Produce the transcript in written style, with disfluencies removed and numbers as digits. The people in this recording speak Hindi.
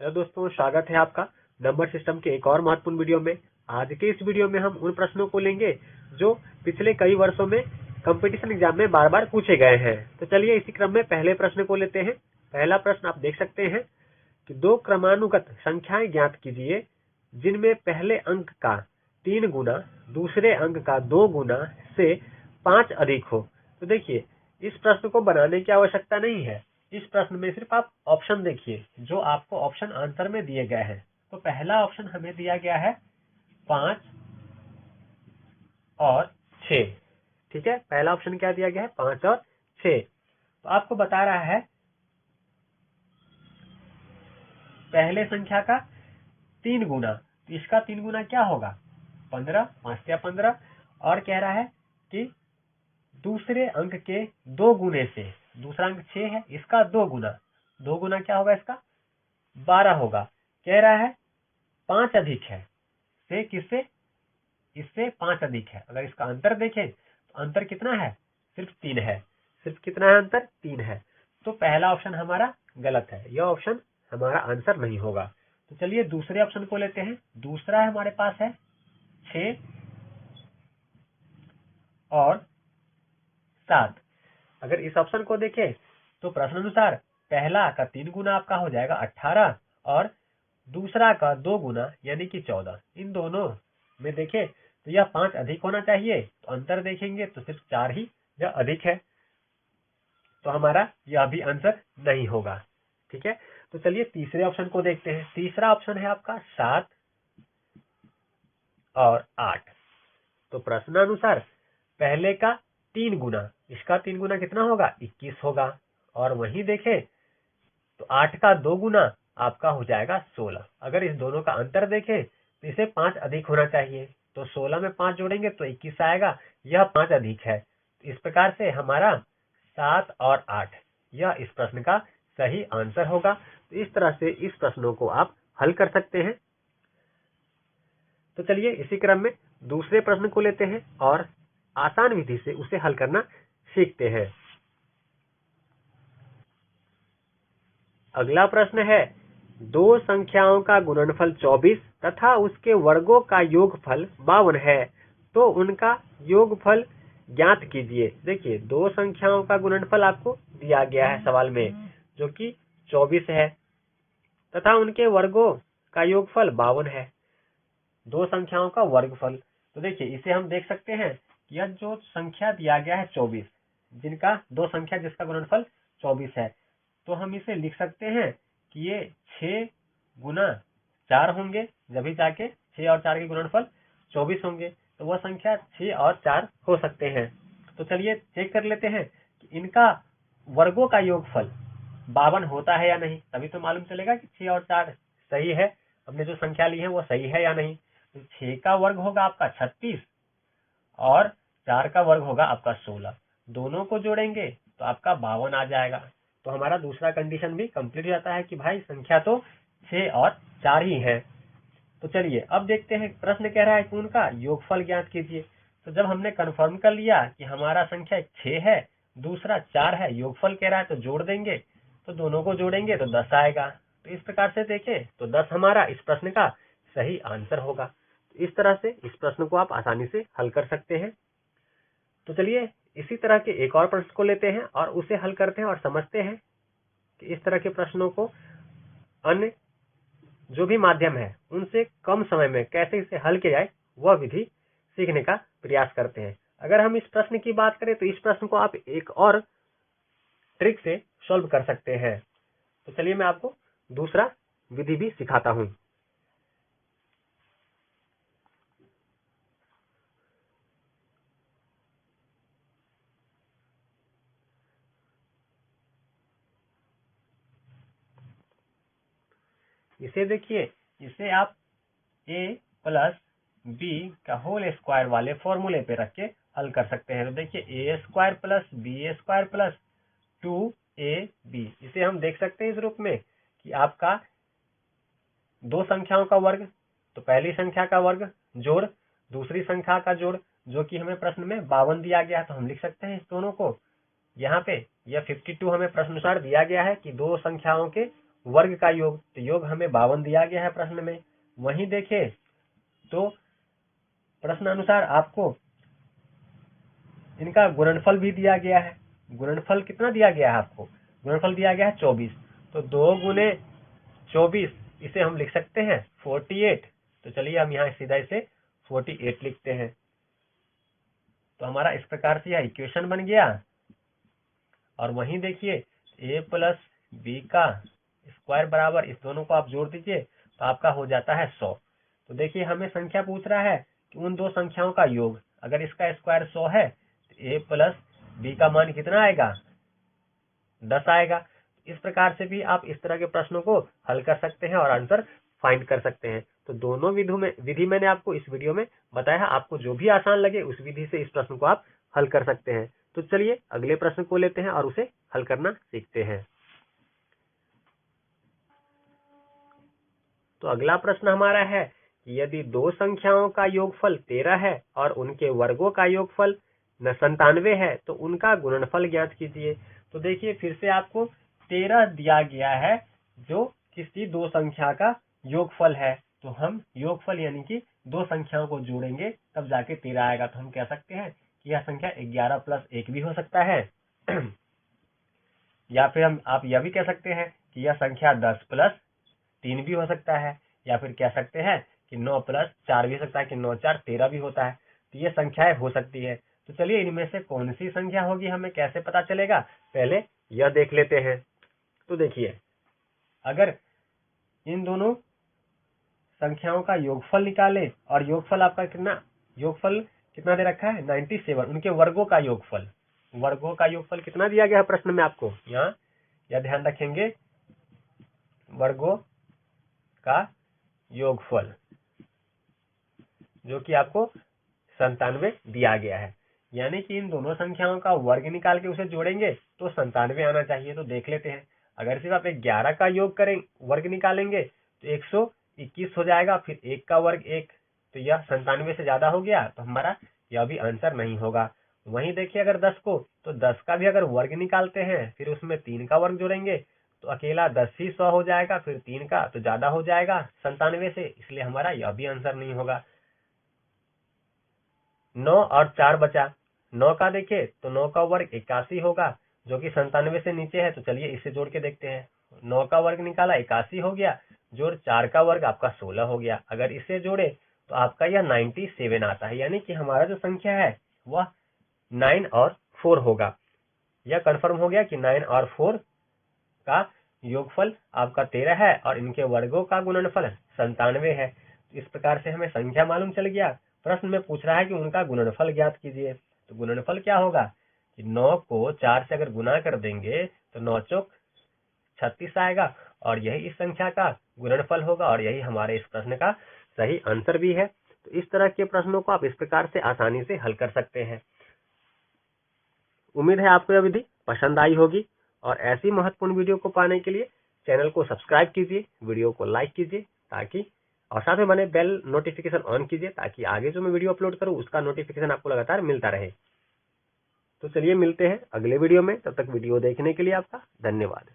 हेलो दोस्तों, स्वागत है आपका नंबर सिस्टम के एक और महत्वपूर्ण वीडियो में। आज के इस वीडियो में हम उन प्रश्नों को लेंगे जो पिछले कई वर्षों में कंपटीशन एग्जाम में बार बार पूछे गए हैं। तो चलिए इसी क्रम में पहले प्रश्न को लेते हैं। पहला प्रश्न आप देख सकते हैं कि दो क्रमानुगत संख्याएं ज्ञात कीजिए जिनमें पहले अंक का 3 गुना दूसरे अंक का 2 गुना से 5 अधिक हो। तो देखिए, इस प्रश्न को बनाने की आवश्यकता नहीं है। इस प्रश्न में सिर्फ आप ऑप्शन देखिए जो आपको ऑप्शन आंसर में दिए गए हैं। तो पहला ऑप्शन हमें दिया गया है 5 और 6। ठीक है, पहला ऑप्शन क्या दिया गया है? 5 और 6। तो आपको बता रहा है पहले संख्या का 3 गुना, तो इसका 3 गुना क्या होगा? 15, 5 या 15। और कह रहा है कि दूसरे अंक के 2 गुने से, दूसरा अंक 6 है, इसका 2 गुना क्या होगा? इसका 12 होगा। कह रहा है 5 अधिक है से किससे? इससे 5 अधिक है। अगर इसका अंतर देखें तो अंतर कितना है? सिर्फ 3 है। सिर्फ कितना है अंतर? 3 है। तो पहला ऑप्शन हमारा गलत है, यह ऑप्शन हमारा आंसर नहीं होगा। तो चलिए दूसरे ऑप्शन को लेते हैं। दूसरा हमारे पास है 6 और 7। अगर इस ऑप्शन को देखें तो प्रश्न अनुसार पहला का 3 गुना आपका हो जाएगा 18 और दूसरा का 2 गुना यानी कि 14। इन दोनों में देखें तो यह 5 अधिक होना चाहिए, तो अंतर देखेंगे तो सिर्फ 4 ही यह अधिक है। तो हमारा यह भी आंसर नहीं होगा। ठीक है, तो चलिए तीसरे ऑप्शन को देखते हैं। तीसरा ऑप्शन है आपका 7 और 8। तो प्रश्नानुसार पहले का 3 गुना, इसका 3 गुना कितना होगा? 21 होगा। और वहीं देखें तो 8 का 2 गुना आपका हो जाएगा 16। अगर इस दोनों का अंतर देखें तो इसे 5 अधिक होना चाहिए, तो 16 में 5 जोड़ेंगे तो 21 आएगा, यह 5 अधिक है। इस प्रकार से हमारा 7 और 8 यह इस प्रश्न का सही आंसर होगा। तो इस तरह से इस प्रश्नों को आप हल कर सकते हैं। तो चलिए इसी क्रम में दूसरे प्रश्न को लेते हैं और आसान विधि से उसे हल करना सीखते हैं। अगला प्रश्न है, दो संख्याओं का गुणनफल 24 तथा उसके वर्गों का योगफल 52 है, तो उनका योगफल ज्ञात कीजिए। देखिए, दो संख्याओं का गुणनफल आपको दिया गया है सवाल में, जो कि 24 है तथा उनके वर्गों का योगफल 52 है। दो संख्याओं का वर्गफल, तो देखिए इसे हम देख सकते हैं कि यह जो संख्या दिया गया है 24, जिनका दो संख्या जिसका गुणनफल 24 है, तो हम इसे लिख सकते हैं कि ये 6 गुना 4 होंगे, जब भी जाके 6 और 4 के गुणनफल 24 होंगे। तो वह संख्या 6 और 4 हो सकते हैं। तो चलिए चेक कर लेते हैं कि इनका वर्गों का योगफल 52 होता है या नहीं, तभी तो मालूम चलेगा कि 6 और 4 सही है, हमने जो संख्या ली है वो सही है या नहीं। तो 6 का वर्ग होगा आपका 36 और 4 का वर्ग होगा आपका 16। दोनों को जोड़ेंगे तो आपका 52 आ जाएगा। तो हमारा दूसरा कंडीशन भी कंप्लीट हो जाता है कि भाई संख्या तो 6 और 4 ही है। तो चलिए अब देखते हैं, प्रश्न कह रहा है कि उनका योगफल ज्ञात कीजिए। तो जब हमने कंफर्म कर लिया कि हमारा संख्या 6 है, दूसरा 4 है, योगफल कह रहा है तो जोड़ देंगे, तो दोनों को जोड़ेंगे तो 10 आएगा। तो इस प्रकार से देखें तो 10 हमारा इस प्रश्न का सही आंसर होगा। तो इस तरह से इस प्रश्न को आप आसानी से हल कर सकते हैं। तो चलिए इसी तरह के एक और प्रश्न को लेते हैं और उसे हल करते हैं और समझते हैं कि इस तरह के प्रश्नों को अन्य जो भी माध्यम है उनसे कम समय में कैसे इसे हल किया जाए, वह विधि सीखने का प्रयास करते हैं। अगर हम इस प्रश्न की बात करें तो इस प्रश्न को आप एक और ट्रिक से सॉल्व कर सकते हैं। तो चलिए मैं आपको दूसरा विधि भी सिखाता हूं। इसे देखिए, इसे आप a प्लस बी का होल स्क्वायर वाले फॉर्मूले पे रख के हल कर सकते हैं। तो देखिए a square plus B square plus 2ab, इसे हम देख सकते हैं इस रूप में कि आपका दो संख्याओं का वर्ग, तो पहली संख्या का वर्ग जोड़ दूसरी संख्या का जोड़, जो कि हमें प्रश्न में 52 दिया गया है, तो हम लिख सकते हैं इस दोनों को। यहाँ पे यह 52 हमें प्रश्न अनुसार दिया गया है कि दो संख्याओं के वर्ग का योग, तो योग हमें 52 दिया गया है प्रश्न में। वहीं देखें तो प्रश्न अनुसार आपको इनका गुणनफल भी दिया गया है। गुणनफल कितना दिया गया है आपको? गुणनफल दिया गया है 24। तो 2 गुने 24 इसे हम लिख सकते हैं 48। तो चलिए हम यहाँ सीधा इसे 48 लिखते हैं। तो हमारा इस प्रकार से यह इक्वेशन बन गया। और वहीं देखिए a प्लस बी का स्क्वायर बराबर, इस दोनों को आप जोड़ दीजिए तो आपका हो जाता है 100। तो देखिए हमें संख्या पूछ रहा है कि उन दो संख्याओं का योग, अगर इसका स्क्वायर 100 है तो a प्लस बी का मान कितना आएगा? 10 आएगा। इस प्रकार से भी आप इस तरह के प्रश्नों को हल कर सकते हैं और आंसर फाइंड कर सकते हैं। तो दोनों विधि मैंने आपको इस वीडियो में बताया। आपको जो भी आसान लगे उस विधि से इस प्रश्न को आप हल कर सकते हैं। तो चलिए अगले प्रश्न को लेते हैं और उसे हल करना सीखते हैं। तो अगला प्रश्न हमारा है कि यदि दो संख्याओं का योगफल 13 है और उनके वर्गों का योगफल 97 है तो उनका गुणनफल ज्ञात कीजिए। तो देखिए फिर से आपको 13 दिया गया है जो किसी दो संख्या का योगफल है। तो हम योगफल यानी कि दो संख्याओं को जोड़ेंगे तब जाके 13 आएगा। तो हम कह सकते हैं कि यह संख्या 11 प्लस 1 भी हो सकता है या फिर आप यह भी कह सकते हैं कि यह संख्या 10 प्लस 3 भी हो सकता है, या फिर कह सकते हैं कि 9 प्लस 4 भी हो सकता है कि 9 4 13 भी होता है। तो ये संख्याएं हो सकती है। तो चलिए इनमें से कौन सी संख्या होगी हमें कैसे पता चलेगा, पहले यह देख लेते हैं। तो देखिए अगर इन दोनों संख्याओं का योगफल निकाले और योगफल आपका कितना दे रखा है 97, उनके वर्गों का योगफल कितना दिया गया है प्रश्न में आपको? यहाँ यह ध्यान रखेंगे, वर्गों का योगफल जो कि आपको 97 दिया गया है। यानी कि इन दोनों संख्याओं का वर्ग निकाल के उसे जोड़ेंगे तो 97 आना चाहिए। तो देख लेते हैं, अगर सिर्फ आप 11 का योग वर्ग निकालेंगे तो 121 हो जाएगा, फिर 1 का वर्ग 1, तो यह 97 से ज्यादा हो गया, तो हमारा यह भी आंसर नहीं होगा। वहीं देखिए अगर 10 को, तो 10 का भी अगर वर्ग निकालते हैं फिर उसमें 3 का वर्ग जोड़ेंगे तो अकेला 10 ही 100 हो जाएगा, फिर 3 का तो ज्यादा हो जाएगा 97 से, इसलिए हमारा यह भी आंसर नहीं होगा। 9 और 4 बचा। 9 का देखें तो 9 का वर्ग 81 होगा जो कि 97 से नीचे है। तो चलिए इसे जोड़ के देखते हैं। 9 का वर्ग निकाला 81 हो गया, जोड़ 4 का वर्ग आपका 16 हो गया। अगर इसे जोड़े तो आपका यह 97 आता है। यानी कि हमारा जो संख्या है वह 9 और 4 होगा। यह कंफर्म हो गया कि 9 और 4 का योगफल आपका 13 है और इनके वर्गों का गुणनफल 97 है। इस प्रकार से हमें संख्या मालूम चल गया। प्रश्न में पूछ रहा है कि उनका गुणनफल ज्ञात कीजिए। तो गुणनफल क्या होगा कि 9 को 4 से अगर गुना कर देंगे तो 9 चौक 36 आएगा और यही इस संख्या का गुणनफल होगा और यही हमारे इस प्रश्न का सही आंसर भी है। तो इस तरह के प्रश्नों को आप इस प्रकार से आसानी से हल कर सकते हैं। उम्मीद है आपको यह विधि पसंद आई होगी और ऐसी महत्वपूर्ण वीडियो को पाने के लिए चैनल को सब्सक्राइब कीजिए, वीडियो को लाइक कीजिए ताकि, और साथ में बने बेल नोटिफिकेशन ऑन कीजिए ताकि आगे जो मैं वीडियो अपलोड करूं उसका नोटिफिकेशन आपको लगातार मिलता रहे। तो चलिए मिलते हैं अगले वीडियो में, तब तक वीडियो देखने के लिए आपका धन्यवाद।